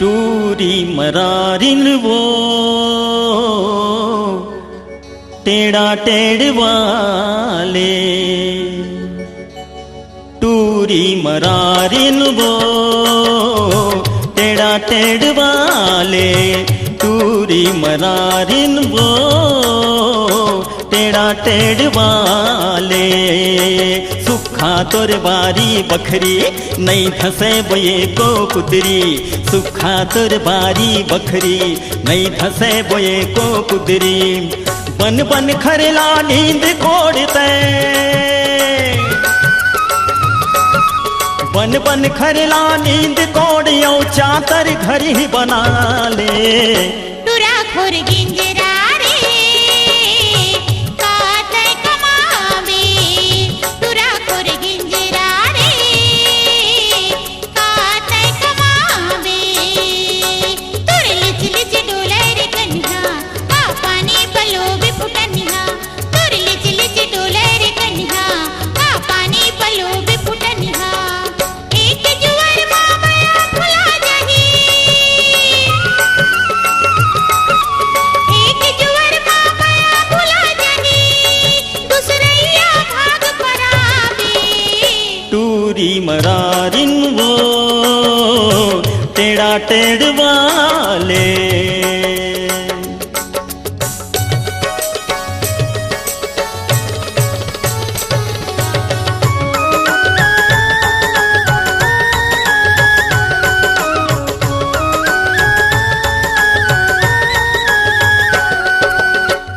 टूरी मरारिन वो टेढ़ा टेढ़ वाले, टूरी मरारिन वो टेढ़ा टेढ़ वाले, टूरी मरारिन वो टेढ़ा टेढ़ वाले। सुखा तोर बारी बखरी नहीं धसे बोए को कुदरी, सुखा तोर बारी बखरी नहीं धसे बोए को कुदरी। बन बन खरला नींद कोड़ते, बन बन खरला नींद कोड़ियो चातर घर ही बना ले। टुरा खुर गिंजरा रे काते कमावे, टुरा खुर गिंजरा रे काते कमावे। तुर लिच लिच डोले रे कन्हा का पानी पलो भी फुटनिहा, तुर लिच लिच डोले रे कन्हा का पानी पलो भी फुटनिहा। एक जुवर मामया फुला जही, एक जुवर मामया फुला जही, दूसरैया भाग परावे। टूरी मरारिन वो टेढ़ा टेढ़ वाले।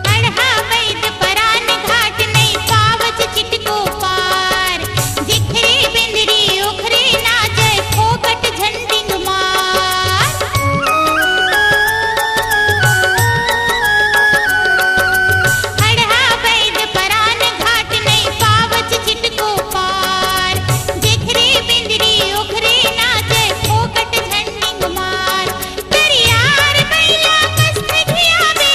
अढ़ा वैद परान घाट नहीं पावच चिटको पार, जिखरे बिंदरी ओखरे नाचे फोकट झंडिंग मार। अढ़ा वैद परान घाट नहीं पावच चिटको पार, जिखरे बिंदरी ओखरे नाचे फोकट झंडिंग मार। तेरी यार बैला कस्त घियावे,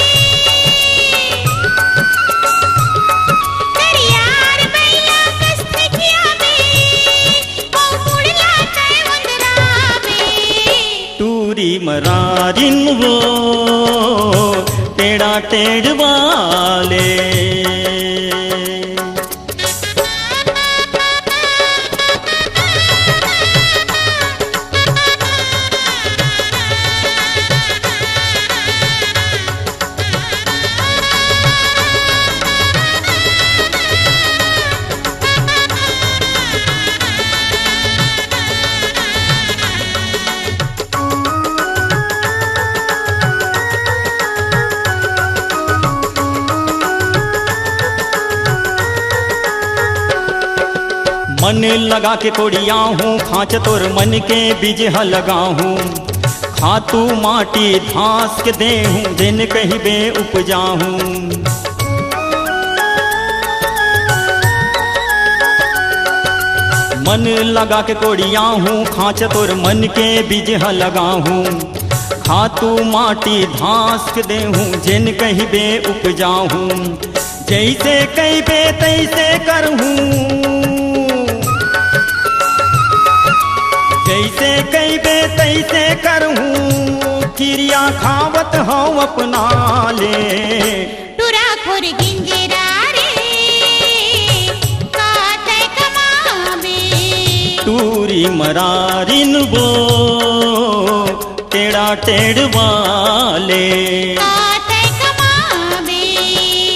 तेरी यार बैला कस्त घियावे, ओ मुड़ला तय वंदरावे। टूरी मरारिन वो टेढ़ा टेढ़ वाले। मन लगा के कोड़िया हूँ खांच तोर मन के बीज लगाहूँ। खातू माटी घास के दे हूँ दिन कहीं बे उपजाहूँ। मन लगा के कोड़िया हूँ खांच तोर मन के बीज लगाहूँ। खातू माटी घास के दे हूँ जिन कहीं बे उपजाहूँ। जैसे कहीं बे तैसे करहूँ, जैसे कहीं बे तैसे करहूँ। क्रिया खावत हूँ अपना ले। टुरा खुर गिंजरा रे काते कमावे, टूरी मरारिन वो टेढ़ा टेढ़ वाले, काते कमावे,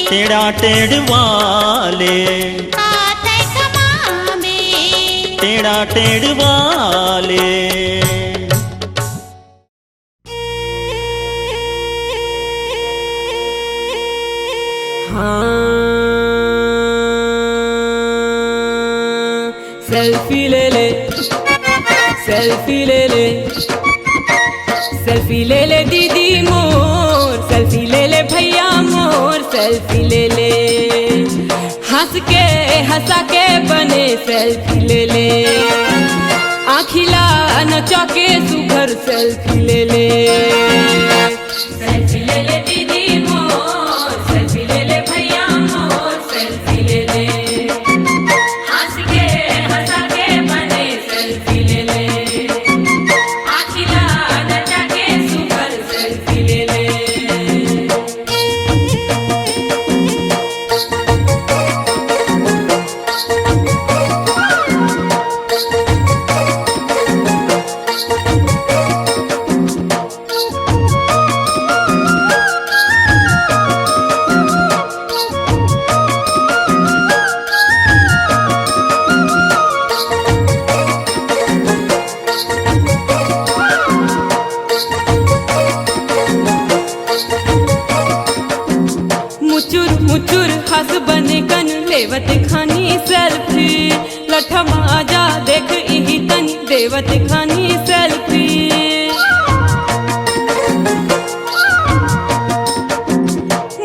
टेढ़ा टेढ़ वाले, काते कमावे। टेढ़ा टेढ़ वाले। सेल्फी ले ले, सेल्फी ले ले, सेल्फी ले ले दीदी मोर, सेल्फी ले ले भैया मोर, सेल्फी ले ले। हंस के हंसा के बने सेल्फी ले ले, आखिला नचा के सुघर सेल्फी ले ले। सेल्फी ले ले दीदी मोर, सेल्फी ले ले भैया मोर, सेल्फी ले ले। हंस के हंसा के बने सेल्फी ले ले, आखिला नचा लेवत खानी सेल्फी लठमा जा देख इही तनी देवत खानी सेल्फी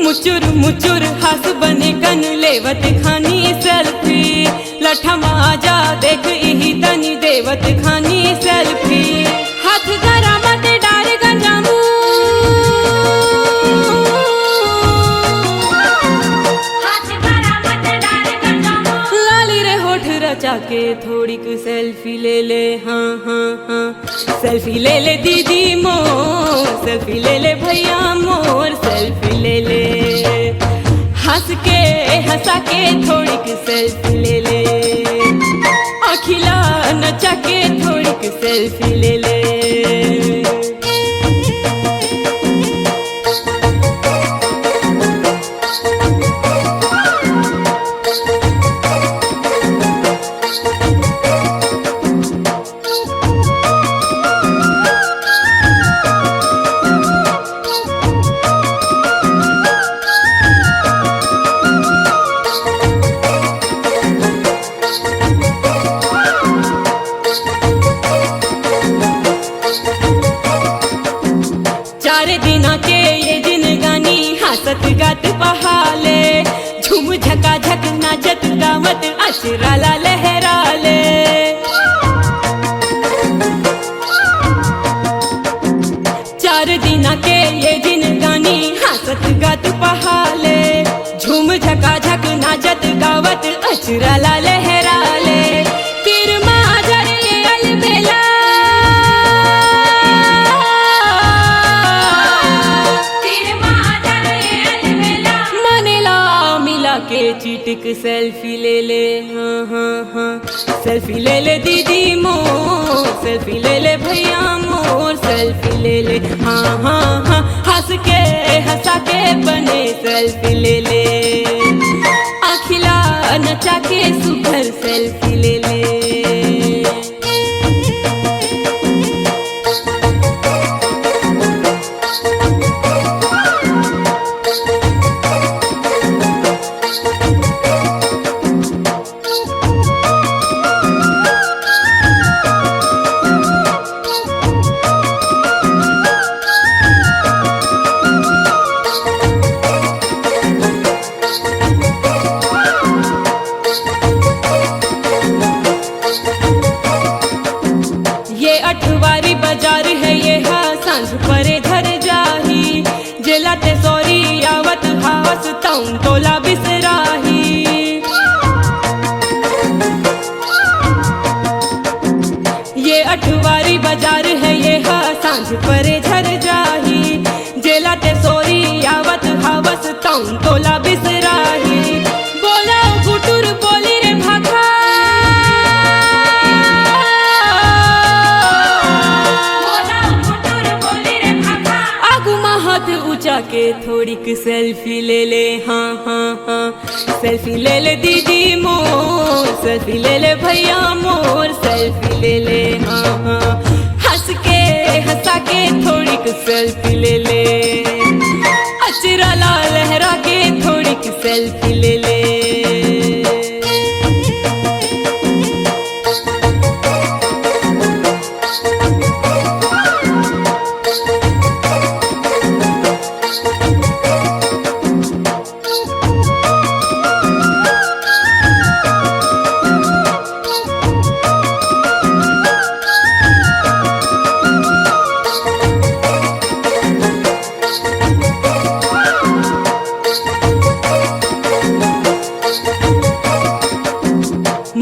मुचुर मुचुर हंस बने कन लेवत खानी सेल्फी लठमा जा देख इही तनी देवत खानी सेल्फी हाथ धरा मत डार गंजामू लाली रे होठ रचा के थोड़ी ku सेल्फी ले ले हाँ हाँ हाँ सेल्फी ले ले दीदी मोर सेल्फी ले ले भैया मोर सेल्फी ले ले हंस के हंसा के थोड़ी ku सेल्फी ले ले अखिला नचा के थोड़ी ku सेल्फी ले ले हंसत गात पहाले झूम झका झक नाचत गावत अचराला लहराले चार दिना के ये जिंदगानी हंसत गात पहाले झूम झका झक नाचत गावत अचराला लहराले तीर माजर ये अलबेला के चीटिक सेल्फी ले ले हाँ हाँ हाँ सेल्फी ले ले दीदी मोर सेल्फी ले ले भैया मोर सेल्फी ले ले हाँ हाँ हाँ हंस के हंसा के बने सेल्फी ले ले अखिला नचा के सुपर सेल्फी ले ले अठवारी बाजार है ये हाँ सांझ परे धर जाही जेला ते सॉरी आवत हावस ताऊं तोला बिसराही ये अठवारी बाजार है ये हाँ सांझ परे धर जाही जेला ते सॉरी आवत हावस ताऊं तोला बिसराही बोला गुटुर बोली रे भाखा ऊंचा के थोड़ी की सेल्फी ले ले हाँ हाँ हाँ सेल्फी ले ले दीदी मोर सेल्फी ले ले भैया मोर सेल्फी ले ले हाँ हाँ हंस के हंसा के थोड़ी की सेल्फी ले ले अचरा ला लहरा के थोड़ी की सेल्फी ले ले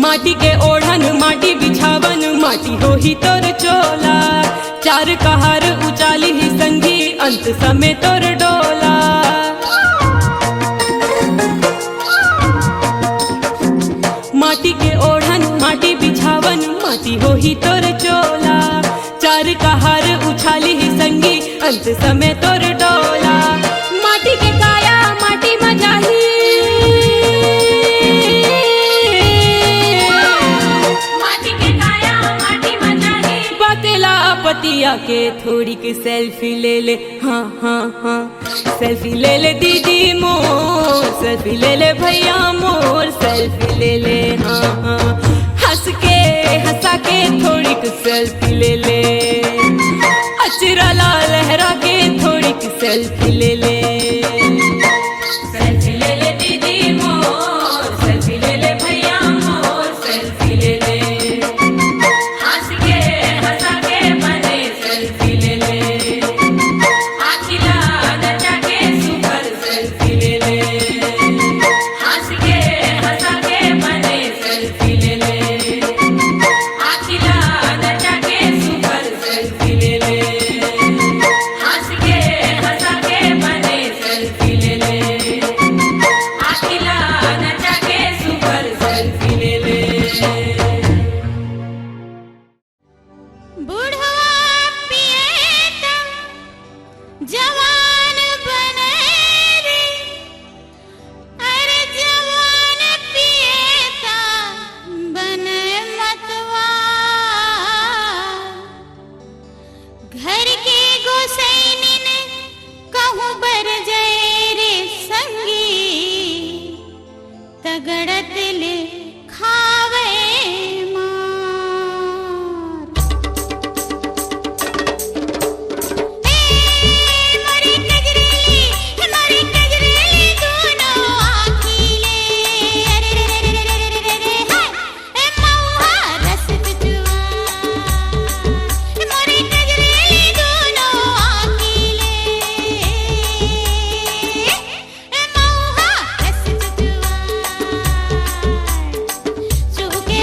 माटी के ओढ़न माटी बिछावन माटी हो ही तोर चोला चार कहार उचाली ही संगी अंत समय तोर डोला माटी के ओढ़न माटी बिछावन माटी हो ही तोर चोला चार कहार उछाली ही संगी अंत समय तोर डोला माटी के काया माटी मजाही पतिया के थोड़ी की सेल्फी ले ले हाँ हाँ हाँ सेल्फी ले ले दीदी मोर सेल्फी ले ले भैया मोर ले ले, हाँ हाँ हंस के हंसा के थोड़ी कुछ सेल्फी ले ले, अचरा ला लहरा के थोड़ी कुछ सेल्फी ले ले। सेल्फी ले ले दीदी मोर, सेल्फी ले ले भैया मोर, सेल्फी ले ले हंस के हंसा के बने सेल्फी ले ले, आखिला नचा के सुपर सेल्फी ले ले, हंस के हंसा के बने सेल्फी ले ले, आखिला नचा के सुपर सेल्फी ले ले, हंस के हंसा के बने सेल्फी ले ले, आखिला नचा के सुपर सेल्फी ले ले। बुढ़वा पिएता जवान बने रे, अरे जवान पिएता बने मतवार। घर के गोसैनी ने कहूँ बर जय रे संगी, तगड़त ले खावे मार। मोरी कजरेली दोनों आँखीले, अरे रे रे रे रे रे रे रे हाय, मऊहा रस बिचुआ। मोरी कजरेली दोनों आँखीले, मऊहा रस बिचुआ। चूके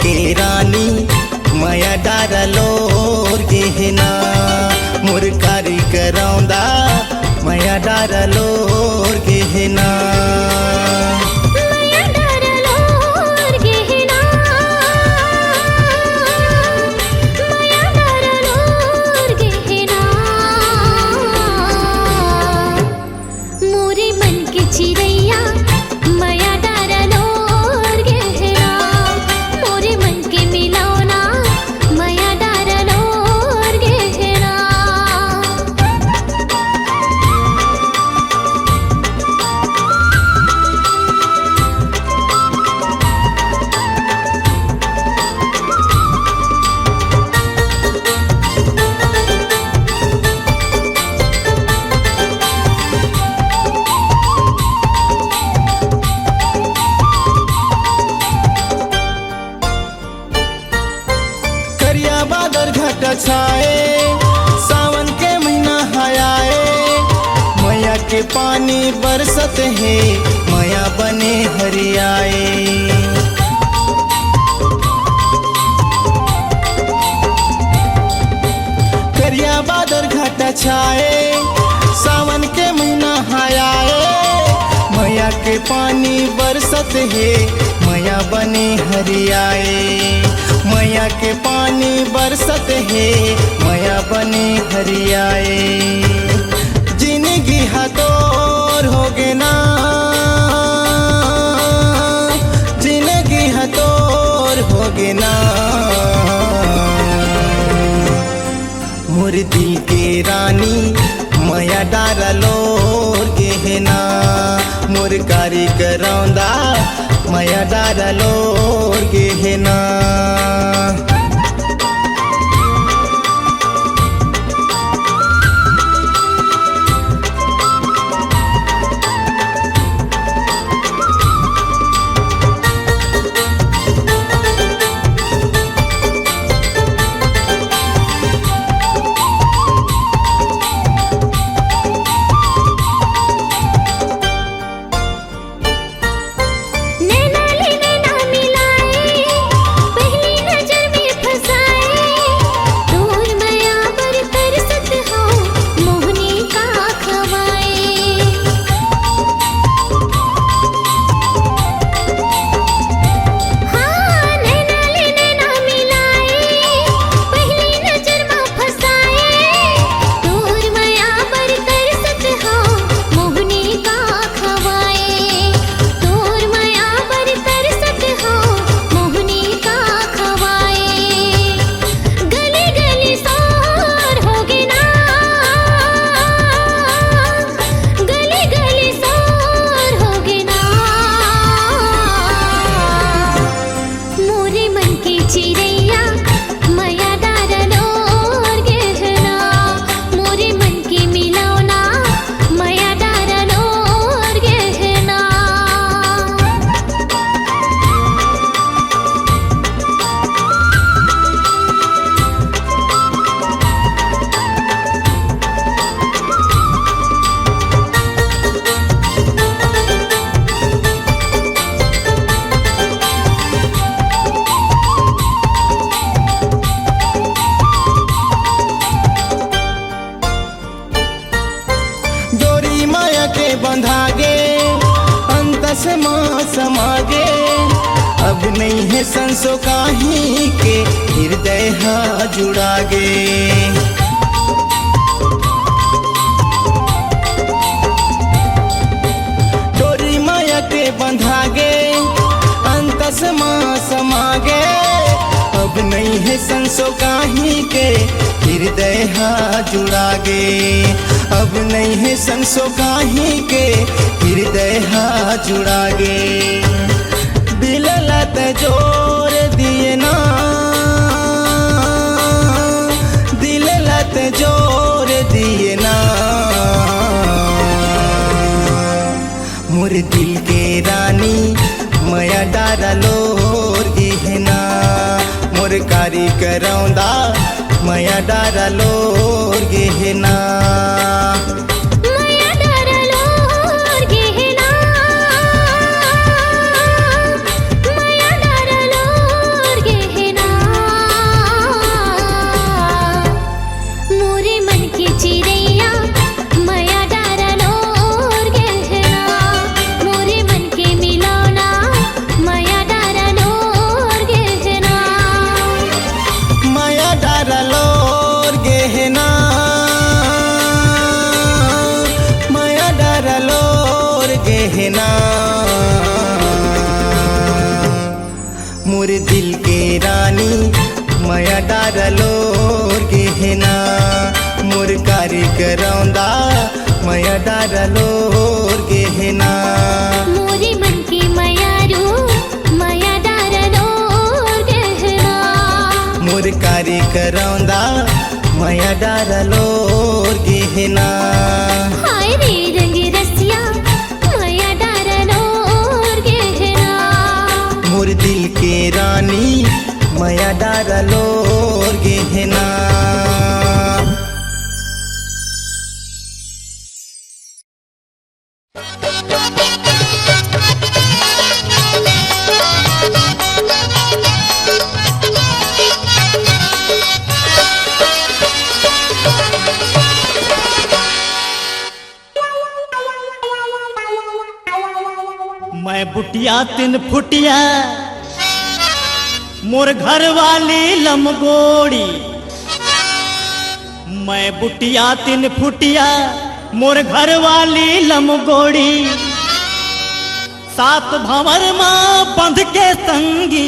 के रानी माया डारलोर गहना मोर कारी करौंदा माया डारलोर गहना माया डारलोर गहना माया डारलोर गहना मोरे मन के चिड़ैया माया डारलोर गहना मोरे मन के मिलौना माया डारलोर गहना करिया बादल घट छाए सावन के महीना आए मैया के पानी बरसत है माया बने हरियाए करिया बादल घट छाए सावन के महीना आए मैया के पानी बरसत है मैया बने हरियाए मैया के पानी बरसत है मैया बने हरियाए जिंदगी हतोर हो गे ना जिंदगी हतोर हो गे ना मोर दिल के रानी माया डारलोर गहना मोर कारी करौंदा माया डारलोर गहना नैना ले नैना मिलाए पहली नजर में फंसाए दूर माया पर तरसत हो मोहनी का खवाए हाँ नैना ले नैना मिलाए पहली नजर में फंसाए दूर माया पर तरसत हो मोहनी का खवाए दूर माया पर तरसत हो मोहनी का खवाए गली गली सोर हो गे ना गली गली सोर हो गे ना मोरे मन की चिड़ैया माया डारलोर गहना मोरे मन की मिलौना माया डारलोर गहना डोरी माया के बंधागे अंत से माँ समागे अब नहीं है संसो काही के हृदय हा जुड़ागे डोरी माया के बंधागे अंत से माँ समागे अब नहीं है संसो काही के हृदय हा जुड़ागे अब नहीं है संसो काही के हृदय हा जुड़ागे दिल लत जोर दिए ना दिल लत जोर दिए ना मोर दिल के रानी माया डारलोर गहना मोर कारी करौंदा माया डारलोर गहना माया डारलोर गहना माया डारलोर गहना मोर दिल के रानी माया डारलोर गहना मोर कारी करौंदा माया डारलोर गहना मोरे मन के मयारू माया डारलोर गहना मोर कारी करौंदा माया डारलोर गहना हाय रे रंग रसिया माया डारलोर गहना मोर दिल के रानी माया डारलोर गहना मैं बुटिया तिन फुटिया मोर घर वाली लमगोड़ी मैं बुटिया तिन फुटिया मोर घर वाली लमगोड़ी सात भंवर माँ बंध के संगी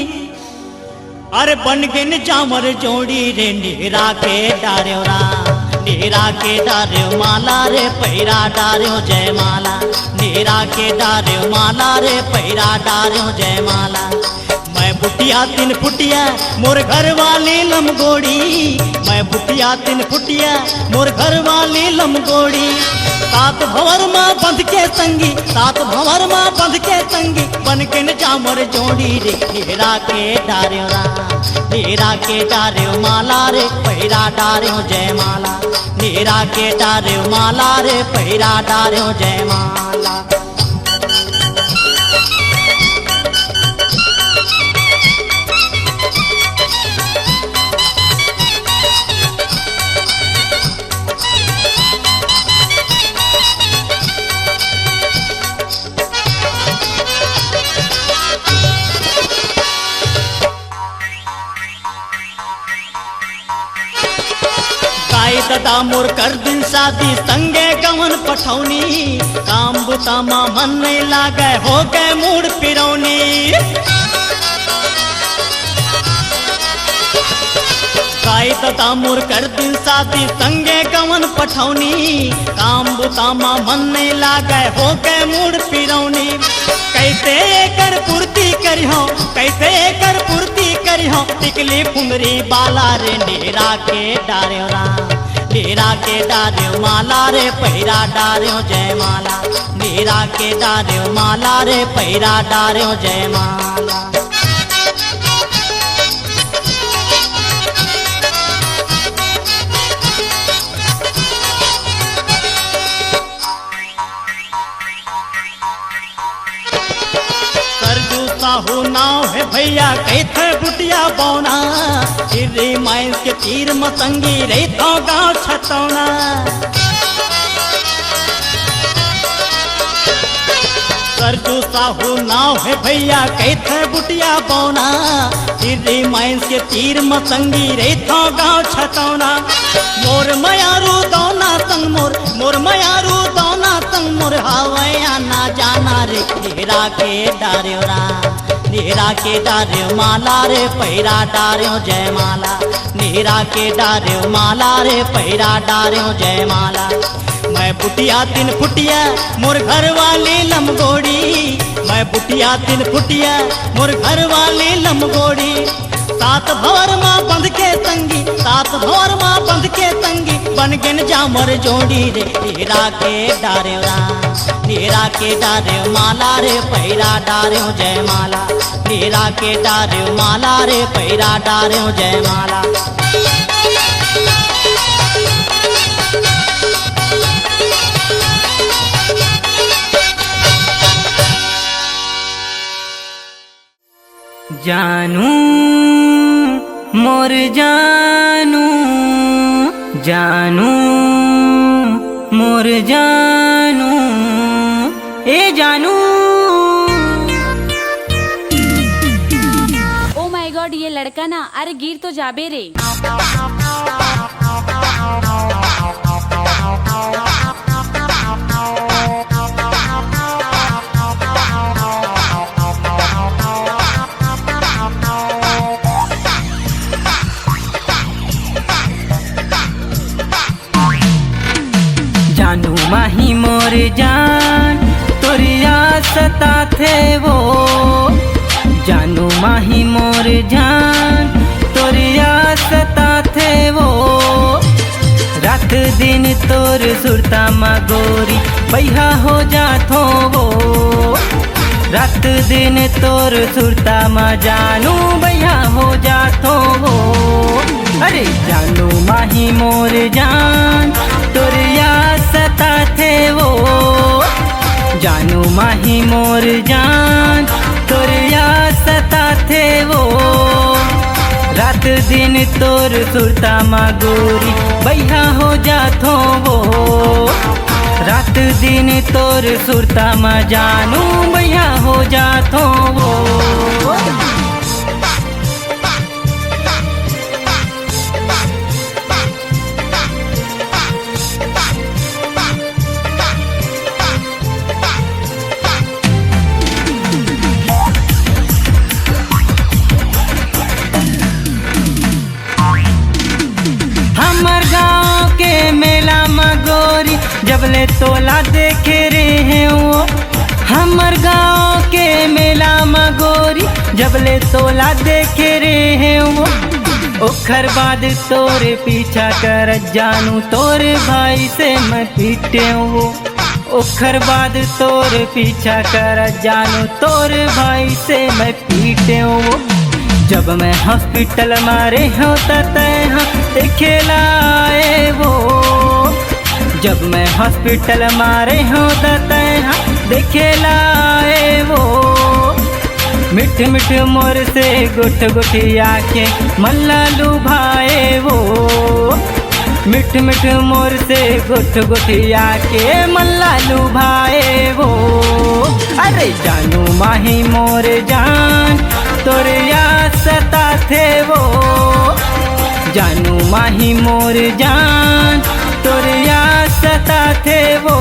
अरे बन गिन जामर जोड़ी रे नीरा के डार्यो रा नीरा के डार्यो माला रे पैरा डार्यो जय माला नीरा के डार्यो माला रे पैरा डार्यो जय माला मैं बुटिया तिन फुटिया मोर घर वाली लमगोड़ी मैं बुटिया तिन फुटिया मोर घर वाली लमगोड़ी सात भंवर माँ बंध के संगी सात भंवर माँ बंध के संगी बन के न जामर जोड़ी रे नीरा के डार्यो रा नीरा के डार्यो माला रे पैरा डार्यो जय माला नीरा के डार्यो माला रे पैरा डार्यो जय माला दादा मोर कर दिन शादी संगे गवन पठौनी काम बुता माँ मन नहीं लागे हो गए मूड पिरौनी गाय दादा मोर कर दिन शादी संगे गवन पठौनी काम बुता माँ मन नहीं लागे हो गए मूड पिरौनी कैसे कर पूर्ति करियो कैसे कर पूर्ति करियो टिकली फुंदरी बाला रे नीरा के डार्यो रा नीरा के डार्यो माला रे पैरा डार्यो जय माला नीरा के डार्यो माला रे पैरा डार्यो जय माला साहू नाव है भैया कैथे बुटिया बौना गिरी माइन के तीर मतंगी रही तो गाँव छतौना सरजू साहू नाव है भैया कैथे बुटिया बौना गिरी माइन के तीर मतंगी रही तो गाँव छतौना मोर मयारू दौना संग मोर मयारू दौना संग मोर हवैया ना जाना रे नीरा के डार्यो रा नीरा के डार्यो माला रे पैरा डार्यो जय माला नीरा के डार्यो माला रे पैरा डार्यो जय माला मैं बुटिया तिन फुटिया मोर घर वाली लमगोड़ी मैं बुटिया तिन फुटिया मोर घर वाली लमगोड़ी सात भंवर माँ बंध के संगी सात भंवर माँ बंध के संगी बन गिन जामर जोड़ी रे नीरा के डार्यो रा नीरा के डार्यो माला रे पैरा डार्यो जय माला नीरा के डार्यो माला रे पैरा डार्यो जय माला जानू मोर जानू जानू मोर जानू ए जानू। ओ माय गॉड, ये लड़का ना, अरे गिर तो जाबे रे। जान तोरिया सता थे वो, जानू माही मोर जान तोरिया सता थे वो। रात दिन तोर सुरता मा गोरी बैहा हो जाथो वो, रात दिन तोर सुरता मा जानू बैहा हो जाथो वो। अरे जानू माही मोर जान तोरिया सता थे वो, जानू माही मोर जान तोरिया सता थे वो। रात दिन तोर सुरता मा गोरी बैहा हो जाथो वो, रात दिन तोर सुरता मा जानू बैहा हो जाथो वो। हमर गाँव के मेला में गोरी जबले तोला देखे रे हैं वो, हमर गाँव के मेला में गोरी जबले तोला देखे रे हैं वो। ओखर बाद तोरे पीछा कर जानू तोरे भाई से मैं पीटे वो, ओखर बाद तोरे पीछा कर जानू तोरे भाई से मैं पीटे वो। जब मैं हॉस्पिटल मारे होता तैहा खेलाए वो, जब मैं हॉस्पिटल मारे होता तैहा खेलाए वो। मिठ मिठ मोर से गुट गुटिया के मल्ला लुभाए वो, मिठ मिठ मोर से गुट गुटिया के मल्ला लुभाए वो। अरे जानू माही मोर जान तोरिया सता थे वो, जानू माही मोर जान तोरिया सता थे वो।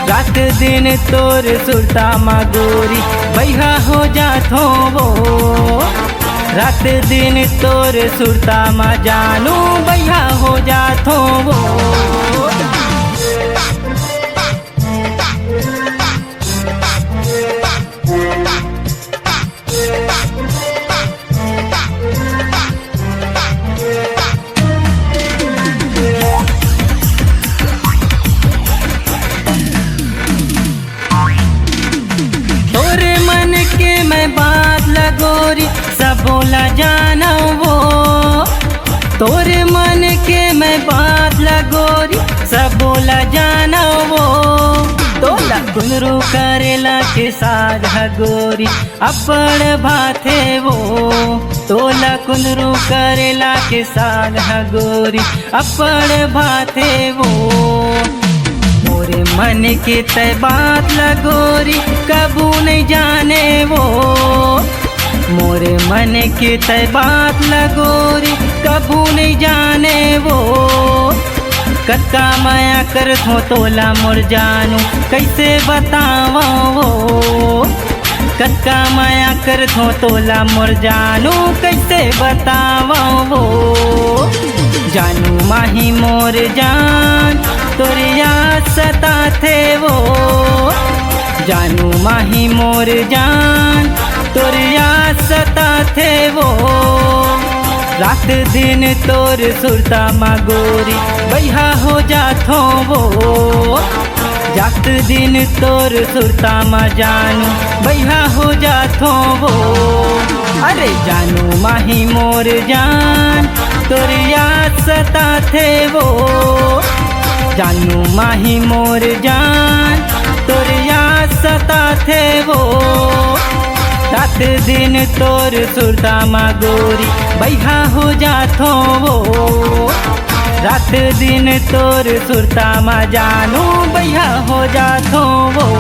रात दिन तोर सुरता मा गोरी बैहा हो जाथो वो, रात दिन तोर सुरता मा जानू बैहा हो जाथो वो। बात लगोरी सब बोला जाना वो, तोरे मन के मैं बात लगोरी सब बोला जाना वो। तोला कुंदरू करेला के साथ गोरी अपड़ भाथे वो, तोला कुंदरू करेला के साथ गोरी अपड़ भाथे वो। मोरे मन के तय बात लगोरी कबू नहीं जाने वो, मोरे मन के तय बात लगोरी कबू नहीं जाने वो। कत्का माया कर थो तोला मोर जानू कैसे बतावा वो, कत्का माया कर थो तोला मोर जानू कैसे बतावा वो। जानू माही मोर जान तोरिया सता थे वो, जानू माही मोर जान तोरिया सता थे वो। रात दिन तोर सुरता मा गोरी बैहा हो जाथो वो, रात दिन तोर सुरता मा जानू बैहा हो जाथो वो। अरे जानू माही मोर जान तोरिया सता थे वो, जानू माही मोर जान तोरिया सता थे वो। रात दिन तोर सुरता मा गोरी बैहा हो जाथो वो, रात दिन तोर सुरता मा जानू बैहा हो जाथो वो।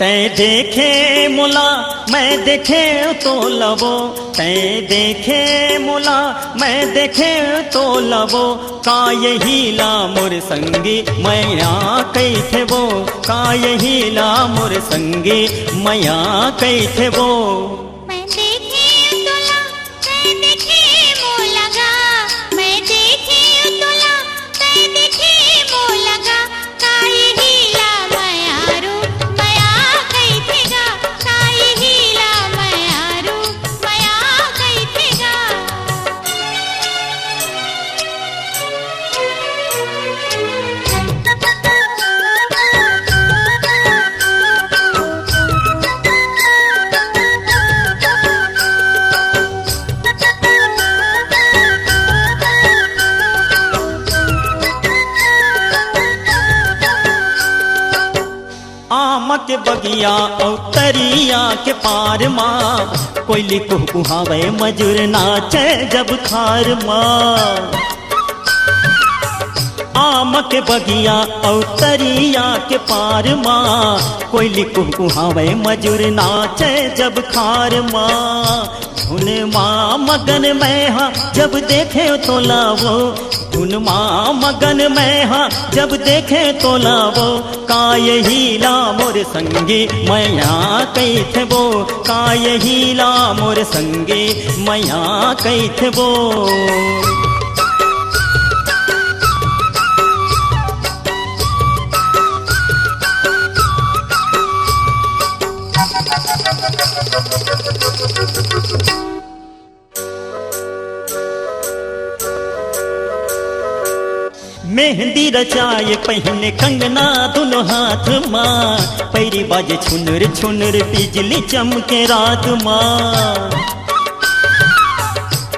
तै देखे मुला मैं देखे तो लवो तै देखे मोला, मैं देखे तो लवो का यही ला मोर संगी मैया कैथे वो, का यही ला मोर संगी मैया कैथे वो। मैं देखे तोला तै देखे मोह लगा, मैं देखे तोला तै देखे मोह लगा, काई हीला मयारू मया कैथेगा, काई हीला मयारू मया कैथेगा। आम के बगिया और तरिया के पार माँ, कोयली कुहकुहावे मजूर नाचे जब खार माँ। आम के बगिया और तरिया के पार माँ, कोयली कुहकुहावे मजूर नाचे जब खार माँ। धुन माँ मगन में हाँ जब देखे तो लावो, धुन माँ मगन में हाँ जब देखे तो लावो, का यही ला मोर संगी मैया कैथे वो, का यही ला मोर संगी मैया कैथे वो। मेहंदी रचाए पहने कंगना दोनों हाथ माँ, पैरी बाजे छुनर छुनर बिजली चमके रात माँ।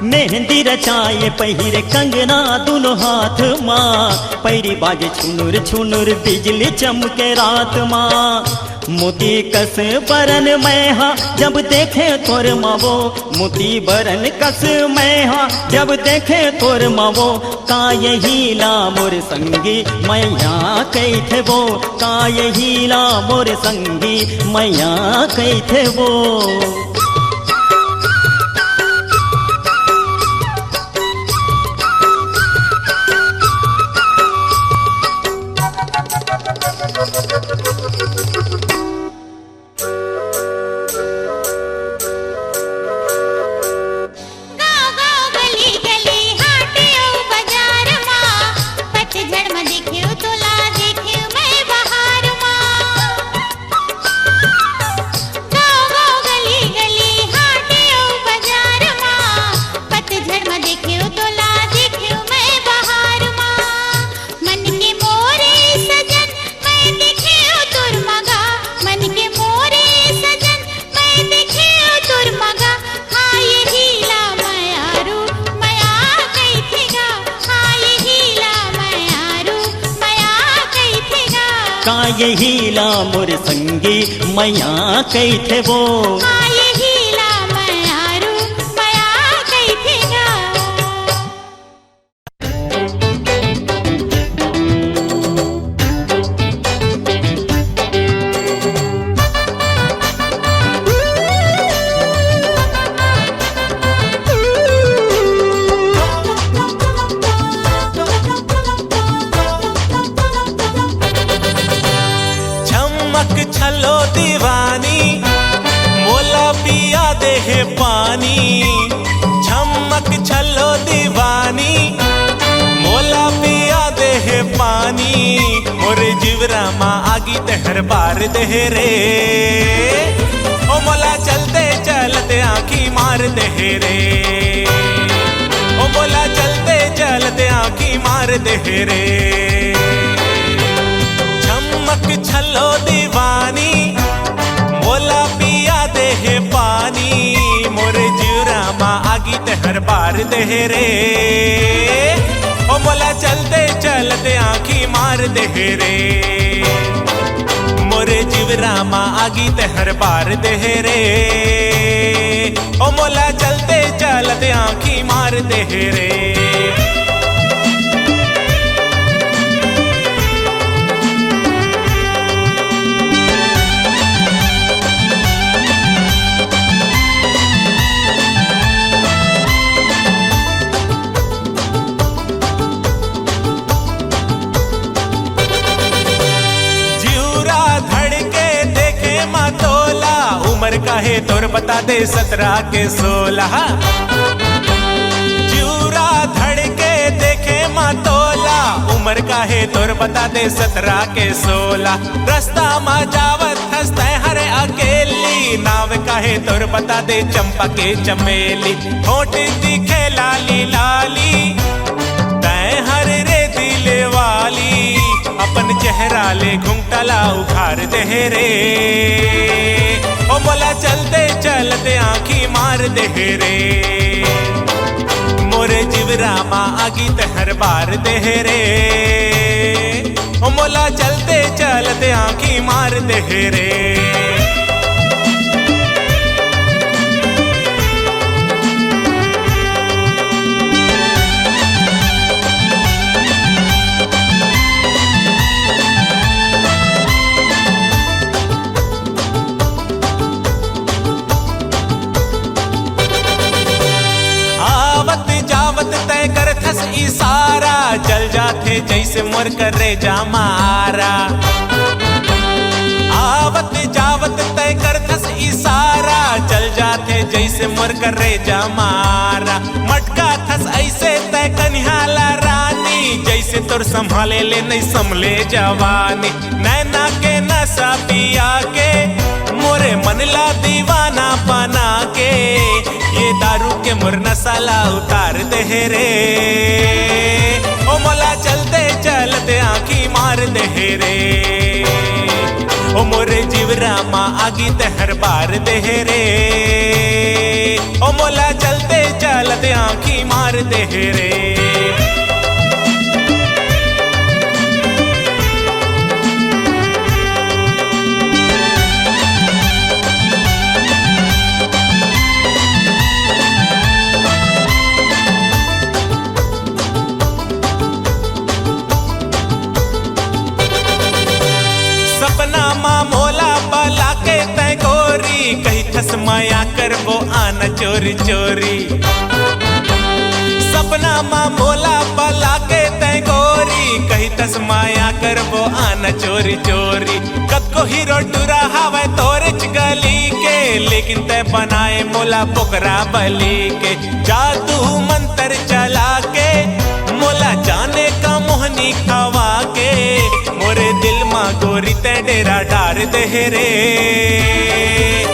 मेहंदी रचाए पहिरे कंगना दोनों हाथ माँ, पैरी बाजे छुनर छुनर बिजली चमके रात माँ। मोती कस बरन में हाँ जब देखे तोर मावो, मोती बरन कस में हाँ जब देखे तोर मावो, का यही ला मोर संगी मैया कैथे वो, का यही ला मोर संगी मैया कैथे वो। का यही ला मोर संगी मैया कैथे वो, का यही ला मयारू मया कैथेगा। छलो दीवानी मोला पिया दे है पानी, झमक छलो दीवानी मोला पिया दे है पानी। मोरे जीवरा माँ आगी तेहर बार दे रे, ओ मोला चलते चलते आँखी मार दे रे, ओ मोला चलते चलते आँखी मार दे रे। झमक छलो दीवानी मोला पिया दे है पानी, मोरे जीवरा माँ आगी तेहर बार दे रे, ओ मोला चलते चलते आँखी मार दे रे। मोरे जीवरा माँ आगी तेहर बार दे रे, ओ मोला चलते चलते आँखी मार दे रे। काहे तोर बता दे 17 के 16। जूरा धड़के देखे मातोला, उम्र काहे तोर बता दे 17 के 16। रास्ता मा जावत हंसते हरे अकेली, नाव काहे तोर बता दे चंपा के चमेली। होठ दिखे लाली लाली तय हर रे दिले वाली, अपन चेहरा ले घुंघटाला उखार दे रे। ओ मोला चलते चलते आँखी मार दे रे, मोरे जिवरा माँ आगी तहर बार दे रे। ओ मोला चलते चलते आँखी मार दे रे। तय कर थस इशारा, जल जाते जैसे मोर करे जा मारा। आवत जावत तय कर थस इशारा, जल जाते जैसे मोर करे जा मारा। मटका थस ऐसे तय कन्हाला रानी, जैसे तोर संभाले ले नहीं संभले जवानी। नैना के नशा पिया के मोरे मनला दीवाना बना के, ये दारू के मोर नसाला उतार दे रे। ओ मोला चलते चलते आँखी मार दे रे, ओ मोरे जिवरा माँ आगी तहर बार दे रे। ओ मोला चलते चलते आँखी मार दे रे। कही थस माया कर वो आना चोरी चोरी, सपना माँ मोला पला के तय गोरी। कही थस माया कर वो आना चोरी चोरी। कद को हीरो टुरा हवे तोरे गली के, लेकिन तय बनाए मोला पोकरा बली के। जादू मंत्र चला के मोला जाने का मोहनी खवा के, मोरे दिल माँ गोरी तय डेरा डार दे रे।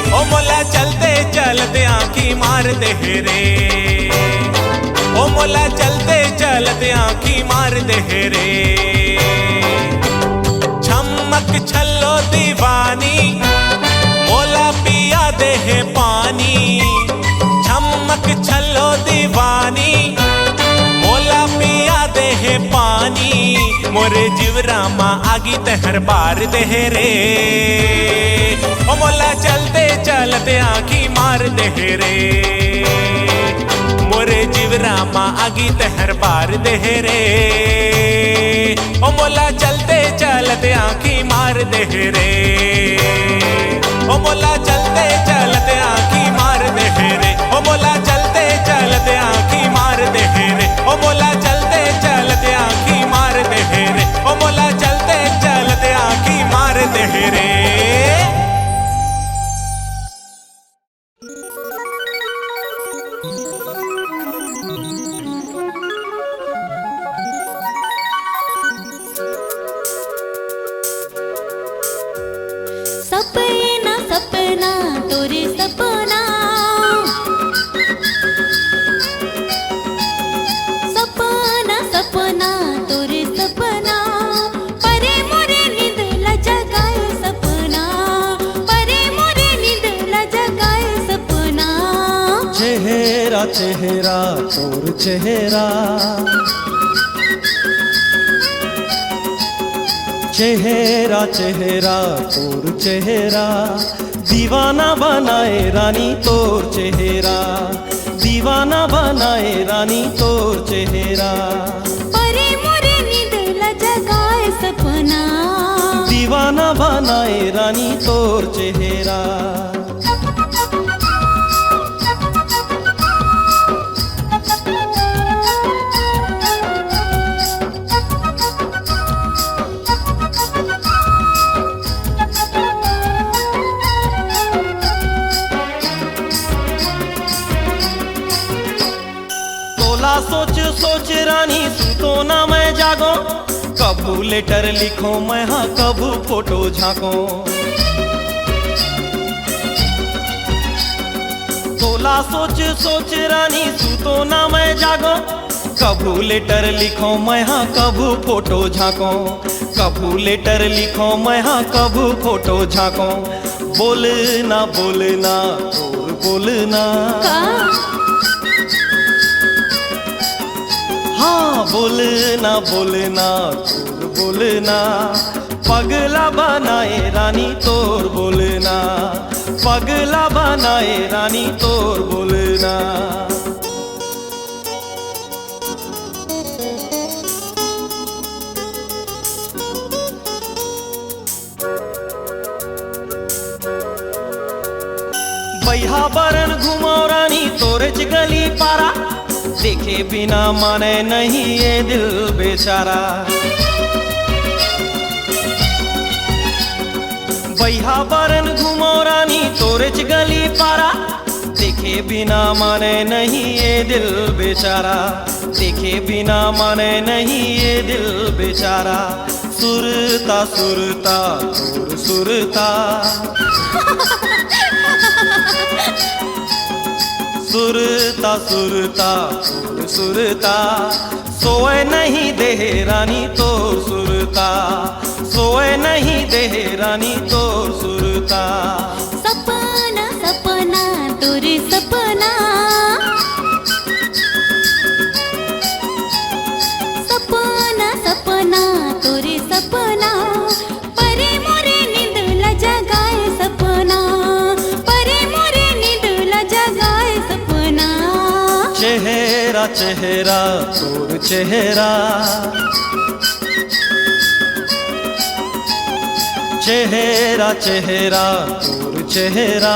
ओ मोला चलते चलते आँखी मार दे रे, ओ मोला चलते चलते आँखी मार दे रे। छमक छल्लो दीवानी मोला पिया दे है पानी। छमक छल्लो दीवानी मोला पिया दे है पानी, मोरे जिवरा माँ आगी तहर बार दे रे। ओ मोला चलते चलते आँखी मार दे रे, मोरे जिवरा माँ आगी तहर बार दे रे। ओ मोला चलते चलते आँखी मार दे रे, ओ मोला चलते चलते आँखी मार दे रे। ओ मोला चलते चलते आँखी मार दे रे, ओ मोला चलते चलते आँखी मार दे रे। ओ मोला चलते चलते आँखी मार दे रे। सपना सपना तोरे सपना, सपना सपना तोरे सपना। परे मोरे नींद ला जगाए सपना, परे मोरे नींद ला जगाए सपना। चेहरा चेहरा तोर चेहरा, चेहरा चेहरा तोर चेहरा। दीवाना बनाए रानी तोर चेहरा, दीवाना बनाए रानी तोर चेहरा। परे मोरे नींद ला जगाए सपना, दीवाना बनाए रानी तोर चेहरा। सोच सोच रानी सूतो ना मैं जागो, कबू लेटर लिखो मैं हाँ कबू फोटो झांको। तोला सोच सोच रानी सूतो ना मैं जागो, कबू लेटर लिखो मैं हाँ कबू फोटो झांको। कबू लेटर लिखो मैं हाँ कबू फोटो झांको। बोलना बोलना और बोलना, हाँ बोलना बोलना और बोलना, पगला बनाए रानी तोर बोलना, पगला बनाए रानी तोर बोलना। बैहा बरन घुमो रानी तोरज गली पारा, देखे बिना माने नहीं ये दिल बेचारा। बैहा बरन घुमो रानी तोरज गली पारा, देखे बिना माने नहीं ये दिल बेचारा, देखे बिना माने नहीं ये दिल बेचारा। सुरता सुरता तोर सुरता, सुरता सुरता तोर सुरता, सोए नहीं दे रानी तोर सुरता, सोए नहीं दे रानी तोर सुरता। सपना सपना तोर सपना, सपना सपना तोर सपना, परे मोरे नींद ल जगाए सपना, परे मोरे नींद ल जगाए सपना। चेहरा चेहरा तोर चेहरा, चेहरा चेहरा तोर चेहरा,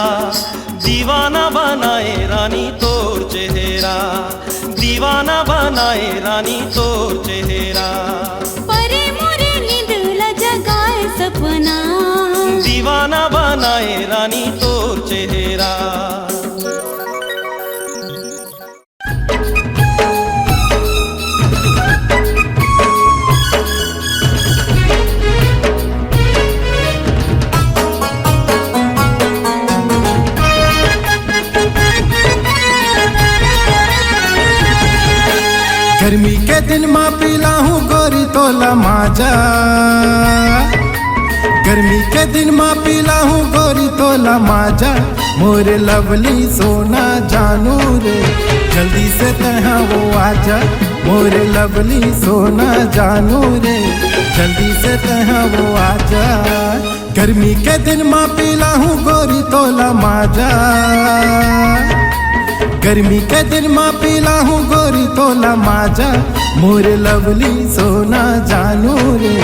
दीवाना बनाए रानी तोर चेहरा, दीवाना बनाए रानी तोर चेहरा। परे मोरे नींद ल जगाए सपना, दीवाना बनाए रानी तोर चेहरा। गर्मी के दिन माँ पीला हूँ गोरी तोला माजा, गर्मी के दिन माँ पीला हूँ गोरी तोला माजा। मोरे लवली सोना जानू रे, जल्दी से तहाँ वो आजा, मोरे लवली सोना जानू रे, जल्दी से तहाँ वो आजा। गर्मी के दिन माँ पीला हूँ गोरी तोला माजा, गर्मी के दिन माँ पीला हूँ गोरी तोला माजा। मोरे लवली सोना जानू रे,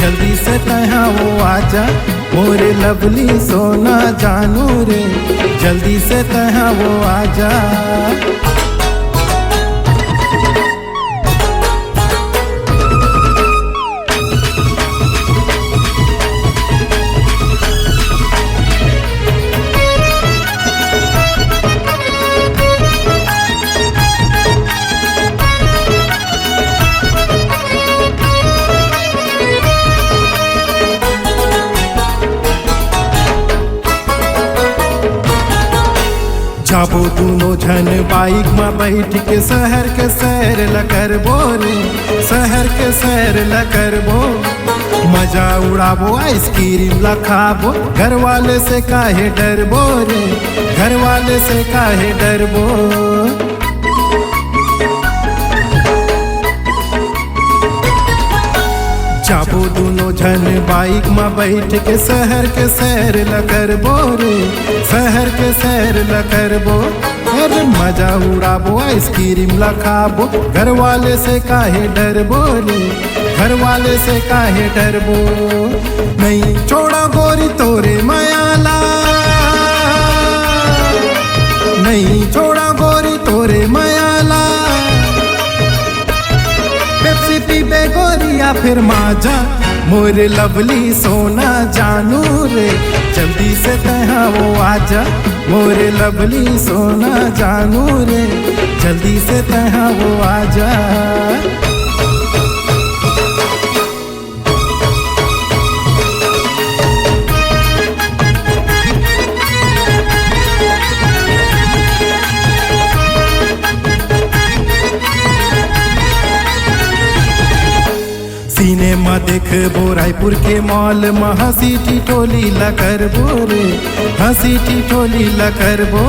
जल्दी से तहाँ वो आजा, मोरे लवली सोना जानू रे, जल्दी से तहाँ वो आजा। जाबो दोनों जन बाइक में बैठ के शहर के सैर ल करबो रे, शहर के सैर ल करबो। मजा उड़ाबो आइसक्रीम ला खाबो, घर वाले से काहे डरबो रे, घर वाले से काहे डरबो। जाबो दोनों जन बाइक में बैठ के शहर के सैर ल करबो रे, शहर के सैर ल करबो। अरे मजा उड़ाबो आइसक्रीम ला खाबो, घर वाले से काहे डरबो रे, घर वाले से काहे डरबो। नहीं छोड़ा गोरी तोरे मायाला, नहीं छोड़ा गोरी तोरे मायाला। पेप्सी पीबे गोरिया फिर माजा, मोरे लवली सोना जानू रे, जल्दी से तहाँ वो आजा, मोरे लवली सोना जानू रे, जल्दी से तहाँ वो आजा। सिनेमा देखबो रायपुर के मॉल में, हंसी ठिठोली ला करबो रे, हंसी ठिठोली ला करबो।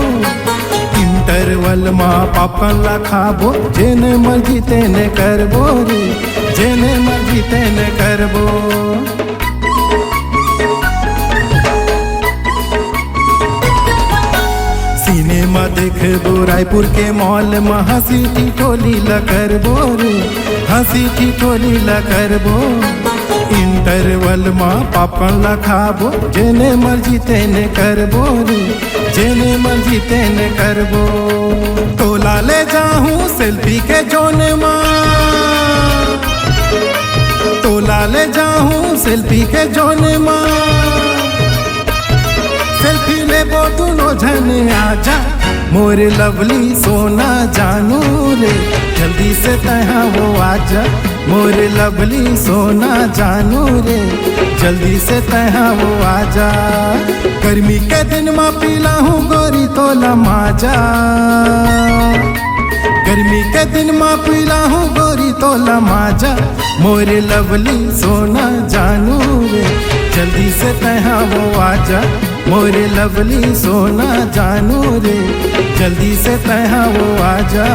इंटरवल में पॉपकॉर्न ला खाबो, जेने मर्जी तेने करबो रे, जेने मर्जी तेने करबो। सिनेमा देखबो रायपुर के मॉल में, हंसी ठिठोली ला करबो रे, हंसी ठिठोली ला करबो। इंटरवल में पॉपकॉर्न ला खाबो, जेने मर्जी तेने करबो रे, जेने मर्जी तेने करबो। तोला ले जाहूँ सेल्फी के जोने माँ, तोला ले जाहूँ सेल्फी के जोने माँ। सेल्फी लेबो दोनों जन आजा, मोरे लवली सोना जानू रे, जल्दी से तहाँ वो आजा। मोरे लवली सोना जानू रे, जल्दी से तहाँ वो आजा। गर्मी के दिन में पीला हूँ गोरी तोला माजा, गर्मी के दिन में पीला हूँ गोरी तोला माजा। मोरे लवली सोना जानू रे, जल्दी से तहाँ वो आजा। मोरे लवली सोना जानू रे, जल्दी से तहाँ वो आजा।